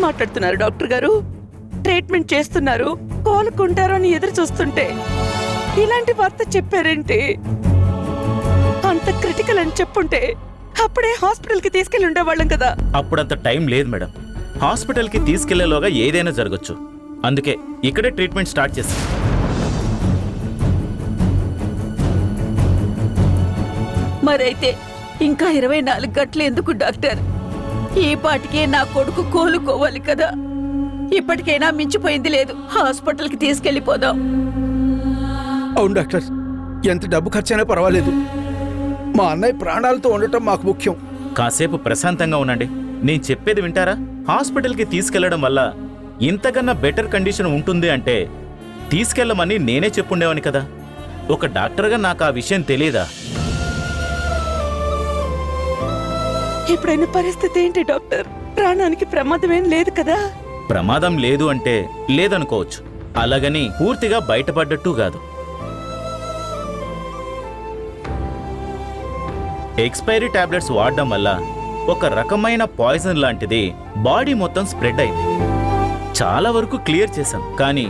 మాట్లాడుతున్నారు డాక్టర్ గారు? ట్రీట్మెంట్ చేస్తున్నారు, కోలుకుంటారు అని ఎదురు చూస్తుంటే ఇలాంటి వార్త చెప్పారేంటి? అంత క్రిటికల్ అని చెప్పుంటే అప్పుడే హాస్పిటల్కి తీసుకెళ్ళి ఉండేవాళ్ళం కదా. అప్పుడంత టైం లేదు మేడం. హాస్పిటల్కి తీసుకెళ్లేలోగా ఏదైనా జరగచ్చు. అందుకే ఇక్కడే ట్రీట్మెంట్ స్టార్ట్ చేశాం. మరైతే ఇంకా 24 గంటలు ఎందుకు డాక్టర్? ఈ పాటికే నా కొడుకు కోలుకోవాలి కదా. ఇప్పటికైనా మించిపోయింది లేదు, హాస్పిటల్కి తీసుకెళ్లిపోదాం. అవును డాక్టర్, ఎంత డబ్బు ఖర్చైనా పర్వాలేదు. మా అన్నయ్య ప్రాణాలతో ఉండటం మాకు ముఖ్యం. కాసేపు ప్రశాంతంగా ఉండండి. నేను చెప్పేది వింటారా? హాస్పిటల్కి తీసుకెళ్లడం వల్ల ఇంతకన్నా బెటర్ కండిషన్ ఉంటుంది అంటే తీసుకెళ్లమని నేనే చెప్పుండేవాని కదా. ఒక డాక్టర్గా నాకు ఆ విషయం తెలియదా? ఇప్పుడైన పరిస్థితి ఏంటి డాక్టర్? ప్రాణానికి ప్రమాదం ఏం లేదు కదా? ప్రమాదం లేదు అంటే లేదనుకోవచ్చు, అలాగని పూర్తిగా బయటపడ్డట్టు కాదు. ఎక్స్పైరీ టాబ్లెట్స్ వాడడం వల్ల ఒక రకమైన పాయిజన్ లాంటిది బాడీ మొత్తం స్ప్రెడ్ అయింది. చాలా వరకు క్లియర్ చేశాం, కానీ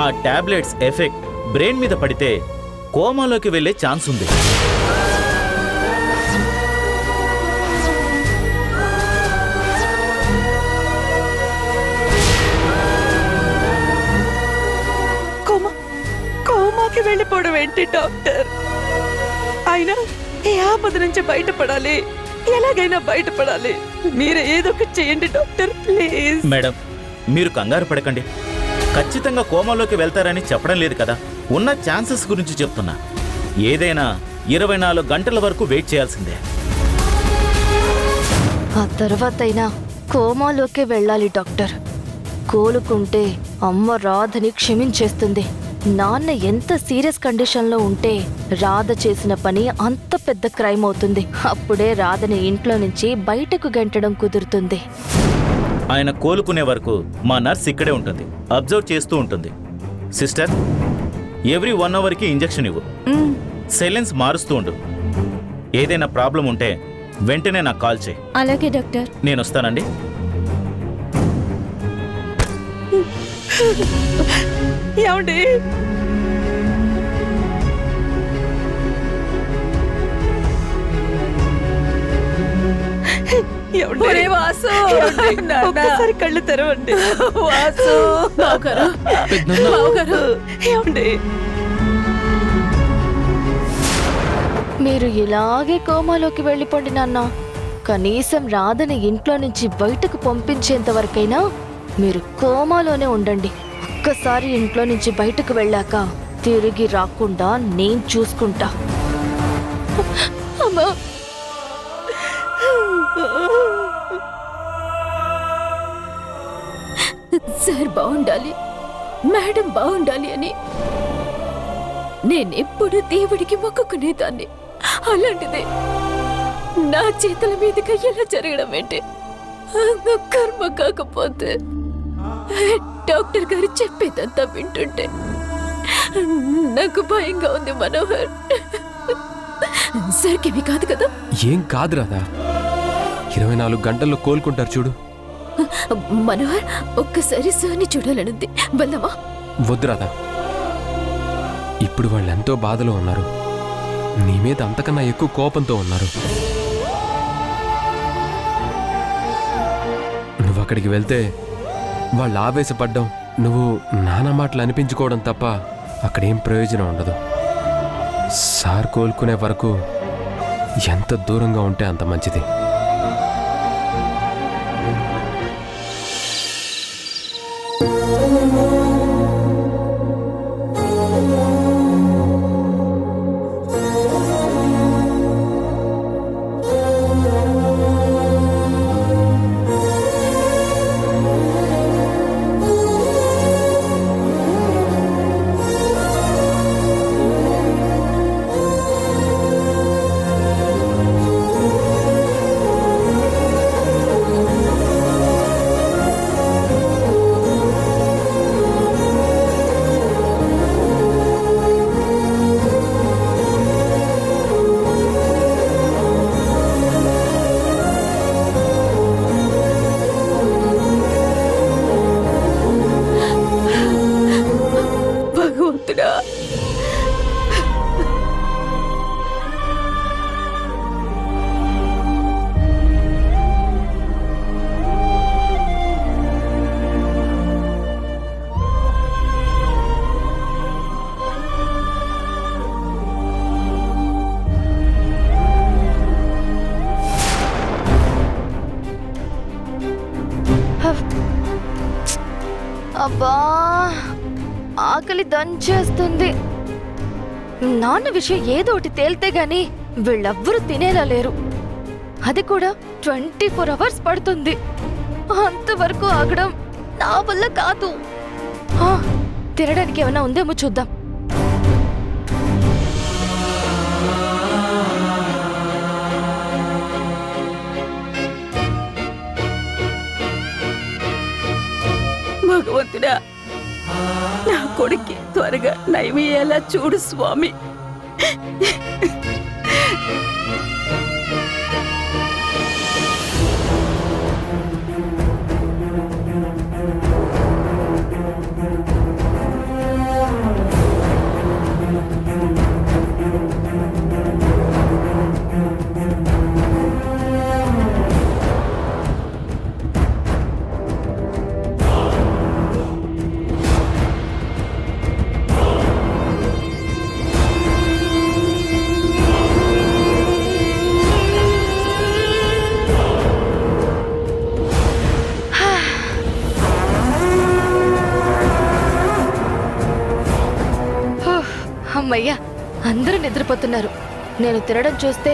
ఆ టాబ్లెట్స్ ఎఫెక్ట్ బ్రెయిన్ మీద పడితే కోమాలోకి వెళ్లే ఛాన్స్ ఉంది. కోమాకి వెళ్ళిపోవడం ఏంటి డాక్టర్? అయినా ఈ ఆపద నుంచి బయటపడాలి, ఎలాగైనా బయటపడాలి. మీరు ఏదో ఒకటి చేయండి డాక్టర్, ప్లీజ్. మేడం, మీరు కంగారు పడకండి. ఖచ్చితంగా కోమాలోకి వెళ్తారని చెప్పడం లేదు కదా, ఉన్న ఛాన్సెస్ గురించి చెప్తున్నా. ఏదైనా 24 గంటల వరకు వెయిట్ చేయాల్సిందే. ఆ తర్వాతైనా కోమాలోకే వెళ్ళాలి డాక్టర్. కోలుకుంటే అమ్మ రాధని క్షమించేస్తుంది. నాన్న ఎంత సీరియస్ కండిషన్లో ఉంటే రాధ చేసిన పని అంత పెద్ద క్రైమ్ అవుతుంది. అప్పుడే రాధని ఇంట్లో నుంచి బయటకు గెంటడం కుదురుతుంది. ఆయన కోలుకునే వరకు మా నర్స్ ఇక్కడే ఉంటుంది, అబ్జర్వ్ చేస్తూ ఉంటుంది. సిస్టర్, ఎవ్రీ 1 అవర్కి ఇంజెక్షన్ ఇవ్వు. సైలెన్స్ మారుస్తూ ఉండు. ఏదైనా ప్రాబ్లం ఉంటే వెంటనే నాకు కాల్ చేయి. అలాగే డాక్టర్. నేను వస్తానండి. ఏమండి? ఒరే వాసు, నాన్న. ఒక్కసారి కళ్ళు తెరవండి. వాసు, బావగారు. ఏమండి? మీరు ఇలాగే కోమాలోకి వెళ్ళిపోండి నాన్న. కనీసం రాధని ఇంట్లో నుంచి బయటకు పంపించేంత వరకైనా మీరు కోమాలోనే ఉండండి. ఒక్కసారి ఇంట్లో నుంచి బయటకు వెళ్ళాక తిరిగి రాకుండా నేను చూసుకుంటా. అమ్మా, సార్ బాగుండాలి, మేడం బాగుండాలి అని నేనెప్పుడు దేవుడికి మొక్కుకునేదాన్ని. అలాంటిదే నా చేతుల మీదుగా ఎలా జరగడం ఏంటి? కర్మ కాకపోతే డాక్టర్ గారు చెప్పేదంతా వింటుంటే నాకు భయంగా ఉంది మనోహర్. సరికేమీ కాదు కదా? ఏం కాదు రాదా, 24 గంటల్లో కోలుకుంటారు చూడు. మనోహర్, ఒక్కసారి సార్ని చూడాలనుంది, వెళ్దామా? వద్దు రాదా, ఇప్పుడు వాళ్ళు ఎంతో బాధలో ఉన్నారు. నీ మీద అంతకన్నా ఎక్కువ కోపంతో ఉన్నారు. నువ్వు అక్కడికి వెళ్తే వాళ్ళు ఆవేశపడ్డం, నువ్వు నానా మాటలు అనిపించుకోవడం తప్ప అక్కడేం ప్రయోజనం ఉండదు. సార్ కోలుకునే వరకు ఎంత దూరంగా ఉంటే అంత మంచిది. అబ్బా ఆకలి దంచేస్తుంది. నాన్న విషయం ఏదో ఒకటి తేలితే గాని వీళ్ళెవ్వరూ తినేలా లేరు. అది కూడా 24 అవర్స్ పడుతుంది. అంతవరకు ఆగడం నా వల్ల కాదు. తినడానికి ఏమైనా ఉందేమో చూద్దాం. భగవంతుడా, నా కొడుక్కి త్వరగా నయమయ్యేలా చూడు స్వామి. అమ్మయ్యా, అందరూ నిద్రపోతున్నారు. నేను తినడం చూస్తే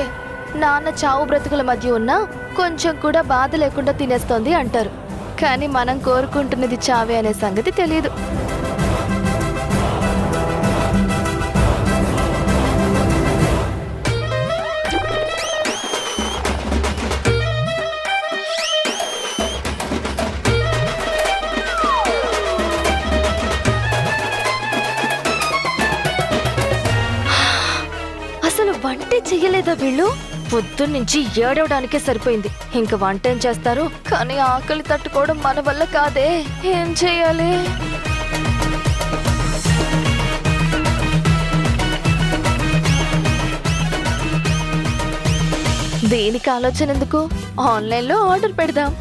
నాన్న చావు బ్రతుకుల మధ్య ఉన్నా కొంచెం కూడా బాధ లేకుండా తినేస్తోంది అంటారు. కానీ మనం కోరుకుంటున్నది చావే అనే సంగతి తెలియదు. వంటే చెయ్యలేదా వీళ్ళు? పొద్దున్నుంచి ఏడవడానికే సరిపోయింది. ఇంక వంట ఏం చేస్తారు? కానీ ఆకలి తట్టుకోవడం మన వల్ల కాదే. ఏం చేయాలి? దీనికి ఆలోచన ఎందుకు? ఆన్లైన్లో ఆర్డర్ పెడదాం.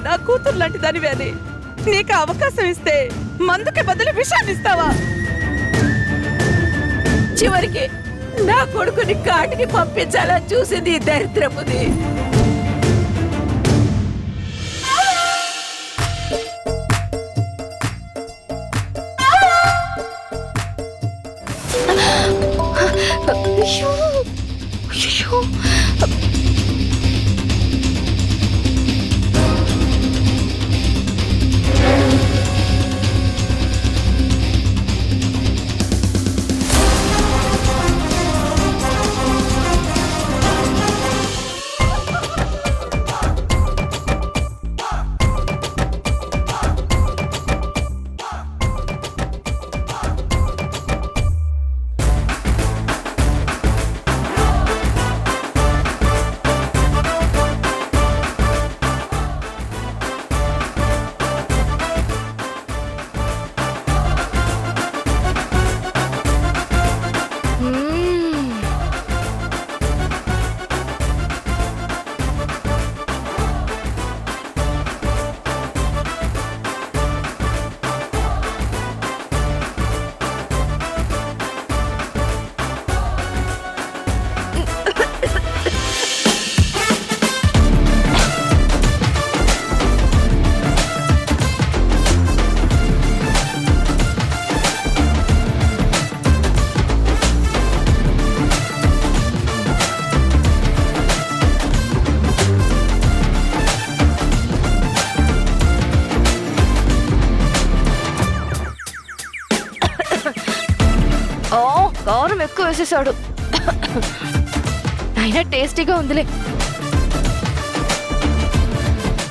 నా కూతురు లాంటి దానివే అని నీకు అవకాశం ఇస్తే మందుకి బదులు విషాన్ని ఇస్తావా? చివరికి నా కొడుకుని కాటికి పంపించాలా చూసింది ఈ దరిద్రపుది. కారం ఎక్కువ వేసేసాడు. అయినా టేస్టీగా ఉందిలే.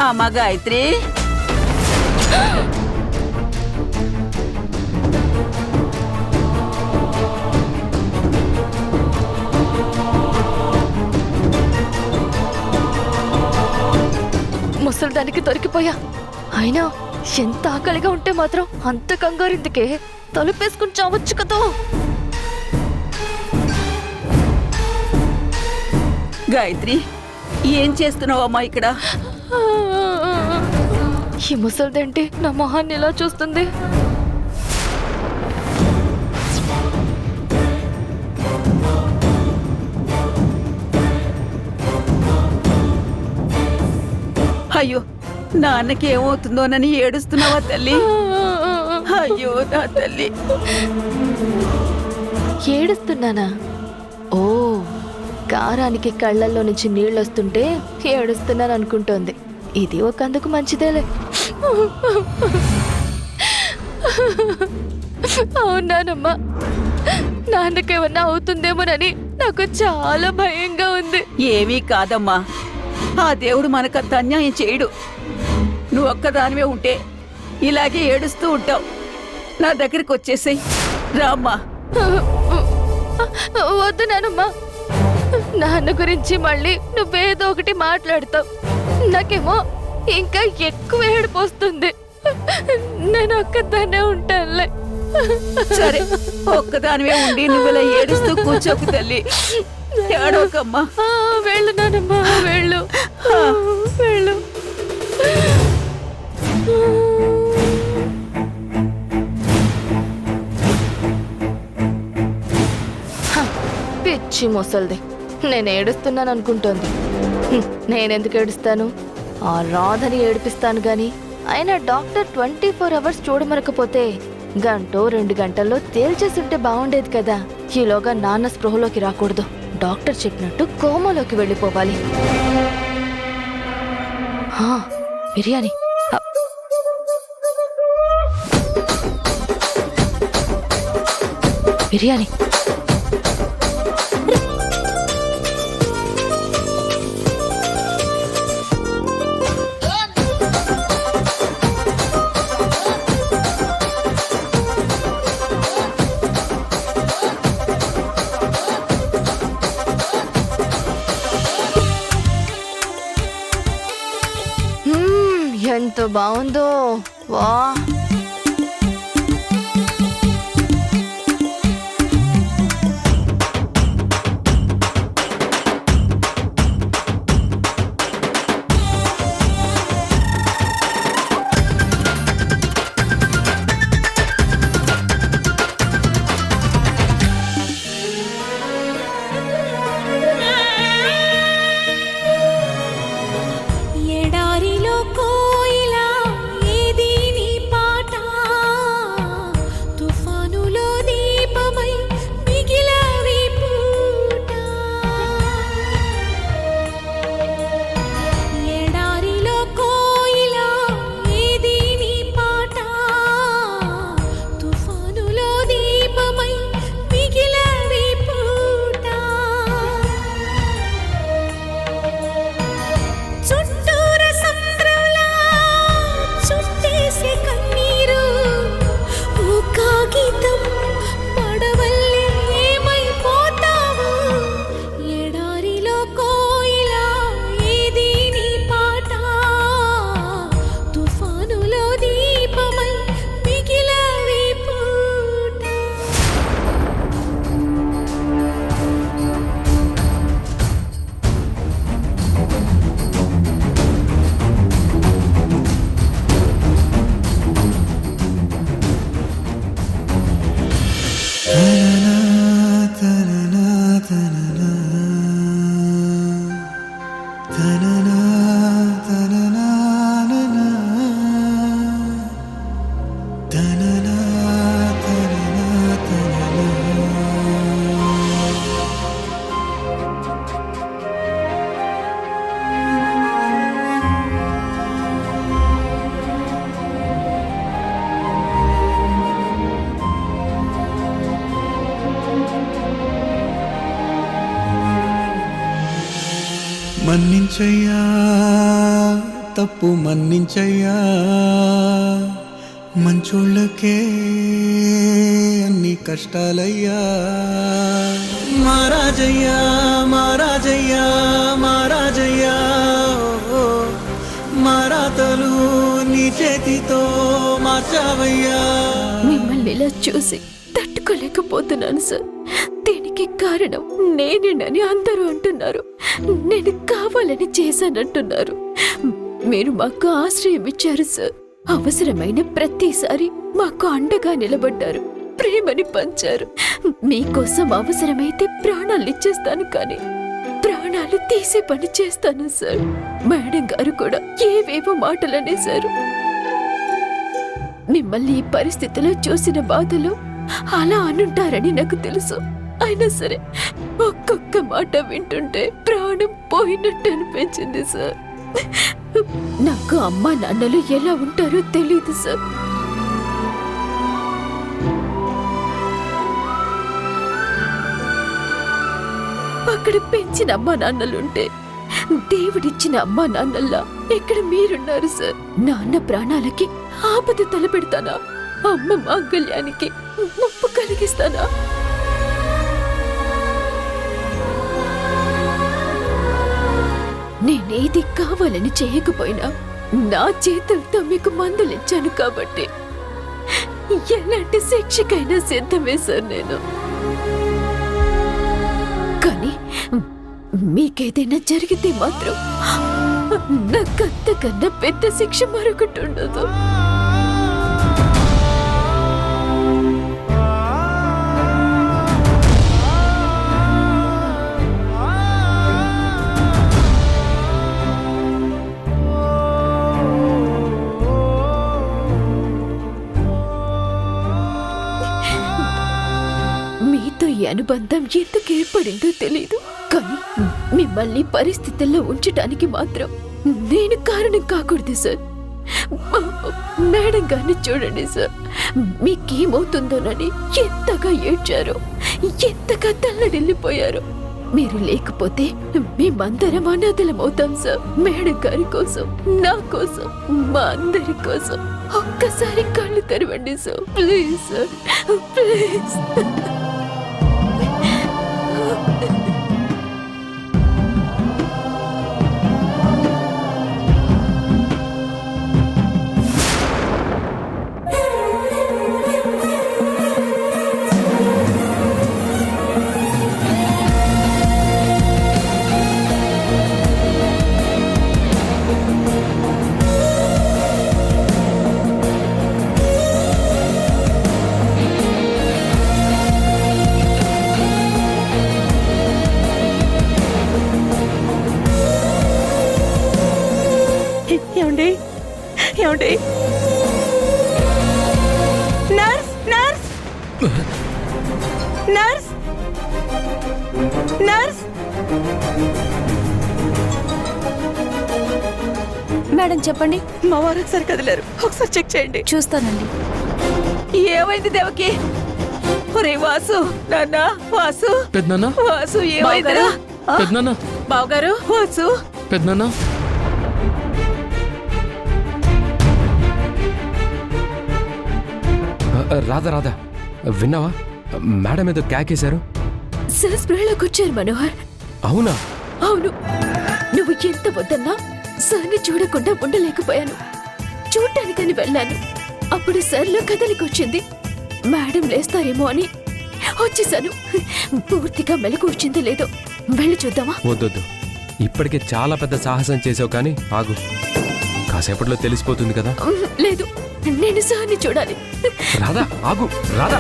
అమ్మ గాయత్రి, ముసలిదానికి దొరికిపోయా. అయినా ఎంత ఆకలిగా ఉంటే మాత్రం అంత కంగారిందుకే, తలుపేసుకుని చావచ్చు కదా. గాయత్రి, ఏం చేస్తున్నావమ్మా ఇక్కడ? ఈ ముసలిదేంటి నా మొహాన్ని ఇలా చూస్తుంది? అయ్యో, నాన్నకి ఏమవుతుందోనని ఏడుస్తున్నావా తల్లి? అయ్యో నా తల్లి. ఏడుస్తున్నానా? ఓ, కారానికి కళ్ళల్లో నుంచి నీళ్ళొస్తుంటే ఏడుస్తున్నాను అనుకుంటోంది. ఇది ఒకందుకు మంచిదేలే. అవునానమ్మా, నాన్నకేమన్నా అవుతుందేమోనని నాకు చాలా భయంగా ఉంది. ఏమీ కాదమ్మా, ఆ దేవుడు మనకంత అన్యాయం చేయడు. నువ్వు ఒక్కదానివే ఉంటే ఇలాగే ఏడుస్తూ ఉంటావు. నా దగ్గరికి వచ్చేసేయ్, రామ్మా. వద్దు నానమ్మా, నాన్న గురించి మళ్ళీ నువ్వేదో ఒకటి మాట్లాడతావు. నాకేమో ఇంకా ఎక్కువ ఏడుపోస్తుంది. నేను ఒక్కదాన్నే ఉంటానులే. సరే, ఒక్కదానివే ఉండి నువ్వులా ఏడుస్తూ కూర్చోకు తల్లి. ఏడవకమ్మా. వెళ్ళు నానమ్మా, వెళ్ళు వెళ్ళు. పిచ్చి ముసల్ది, నేను ఏడుస్తున్నాను అనుకుంటోంది. నేనెందుకు ఏడుస్తాను? ఆ రాధని ఏడిపిస్తాను గాని. అయినా డాక్టర్ 24 అవర్స్ చూడమరకపోతే గంటో 2 గంటల్లో తేల్చేస్తుంటే బాగుండేది కదా. ఈలోగా నాన్న స్పృహలోకి రాకూడదు. డాక్టర్ చెప్పినట్టు కోమాలోకి వెళ్ళిపోవాలి. బిర్యానీ. బిర్యానీ. ఎంత బాగుందో! వా, మన్నించయ్యా, తప్పు మన్నించయ్యా, మంచోళ్ళకే అన్ని కష్టాలయ్యా. మహారాజయ్యా, మహారాజయ్యా, మహారాజయ్యా, మహారాజయ్యా. రాతలు నీ చేతితో మార్చావయ్యా. మిమ్మల్ని ఇలా చూసి తట్టుకోలేకపోతున్నాను సార్. దీనికి కారణం నేనేనని అందరూ అంటున్నారు. నేను కావాలని చేశానంటున్నారు. మీరు మాకు ఆశ్రయం ఇచ్చారు సార్. అవసరమైన ప్రతిసారి మాకు అండగా నిలబడ్డారు, ప్రేమని పంచారు. మీకోసం అవసరమైతే ప్రాణాలు ఇచ్చేస్తాను, కానీ ప్రాణాలు తీసే పని చేస్తాను సార్. మేడం గారు కూడా ఏవేవో మాటలు అనేశారు. మిమ్మల్ని ఈ పరిస్థితిలో చూసిన బాధలు అలా అనుంటారని నాకు తెలుసు. అయినా సరే ఒక్కొక్క మాట వింటుంటే ప్రాణం పోయినట్టు అనిపించింది సార్. నాకు అమ్మా నాన్నలు ఎలా ఉంటారో తెలియదు సార్. అక్కడ పెంచిన అమ్మా నాన్నలుంటే దేవుడిచ్చిన అమ్మా నాన్నల్లా ఇక్కడ మీరున్నారు సార్. నాన్న ప్రాణాలకి ఆపద తలపెడతానా? అమ్మ మాంగళ్యానికి ముప్పు కలిగిస్తానా? నేనేది కావాలని చేయకపోయినా నా చేతులతో మీకు మందులిచ్చాను కాబట్టి ఎలాంటి శిక్షకైనా సిద్ధమే సార్ నేను. కానీ మీకేదైనా జరిగితే మాత్రం నాకంతకన్నా పెద్ద శిక్ష మరొకటి ఉండదు. ఈ అనుబంధం ఎందుకు ఏర్పడిందో తెలీదు, కానీ మిమ్మల్ని పరిస్థితుల్లో ఉంచడానికి మాత్రం నేను కారణం కాకూడదు సార్. మేడం గారిని చూడండి సార్. మీకేమవుతుందోనని ఎంతగా ఏడ్చారో, ఎంతగా తల్లడిల్లిపోయారో. మీరు లేకపోతే మేమందరం అనాథలం అవుతాం సార్. మేడం గారి కోసం, నా కోసం, మా అందరి కోసం ఒక్కసారి కళ్ళు తెరవండి సార్. Please sir, please. ఏమండి, ఏమండి? Nurse, nurse, nurse, nurse. Madam చెప్పండి. మా వారు ఒకసారి కదిలేరు, ఒకసారి చెక్ చేయండి. చూస్తానండి. ఏమైంది దేవకి? ఒరే వాసు, నాన్న వాసు, పెద్దనాన్న, వాసు ఏమైందిరా? పెద్దనాన్న, బావగారు, వాసు. పెద్దనాన్న. రాధా రాధా, విన్నావా? మేడం ఏదో క్యాకేశారు. సార్ స్ప్రేలోకి వచ్చారు మనోహర్. అవునా? అవును. నువ్వు ఎంత వద్దన్నా సార్ని చూడకుండా ఉండలేకపోయాను. చూడ్డానికని వెళ్ళాను. అప్పుడు సార్లో కదలికొచ్చింది. మేడం లేస్తారేమో అని వచ్చేసాను. పూర్తిగా మెలకు వచ్చిందో లేదో వెళ్ళి చూద్దామా? వద్దొద్దు, ఇప్పటికే చాలా పెద్ద సాహసం చేసావు, కానీ ఆగు, కాసేపట్లో తెలిసిపోతుంది కదా. లేదు, నేను సార్ని చూడాలి. రాధా ఆగు, రాధా.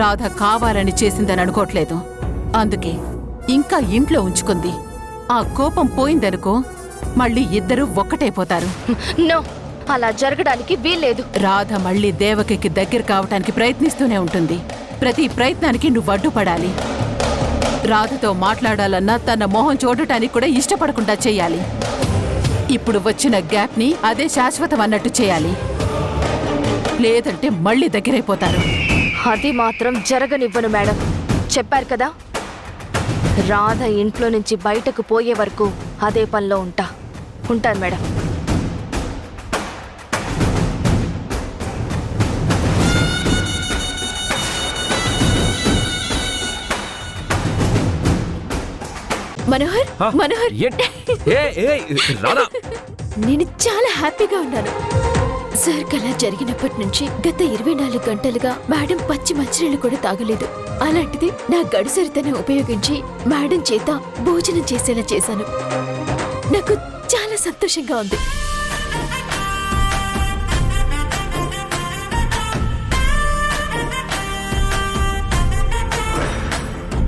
రాధ కావాలని చేసిందని అనుకోవట్లేదు. అందుకే ఇంకా ఇంట్లో ఉంచుకుంది. ఆ కోపం పోయిందనుకో, మళ్ళీ ఇద్దరు ఒక్కటైపోతారు. నో, అలా జరగడానికి వీల్లేదు. రాధ మళ్ళీ దేవకికి దగ్గర కావటానికి ప్రయత్నిస్తూనే ఉంటుంది. ప్రతి ప్రయత్నానికి నువ్వు అడ్డుపడాలి. రాధతో మాట్లాడాలన్నా తన మొహం చూడటానికి కూడా ఇష్టపడకుండా చెయ్యాలి. ఇప్పుడు వచ్చిన గ్యాప్ని అదే శాశ్వతం అన్నట్టు చేయాలి. లేదంటే మళ్ళీ దగ్గరైపోతారు. అది మాత్రం జరగనివ్వను మేడం. చెప్పారు కదా, రాధ ఇంట్లో నుంచి బయటకు పోయే వరకు అదే పనిలో ఉంటాను మేడం. మనోహర్ హా? మనోహర్ రాధా నేను చాలా హ్యాపీగా ఉన్నాను. సార్ కలా జరిగినప్పటి నుంచి గత 24 గంటలుగా మేడం పచ్చి మంచినీళ్ళు కూడా తాగలేదు. అలాంటిది నా గడుసరితనం ఉపయోగించి మేడం చేత భోజనం చేసేలా చేశాను. నాకు చాలా సంతోషంగా ఉంది.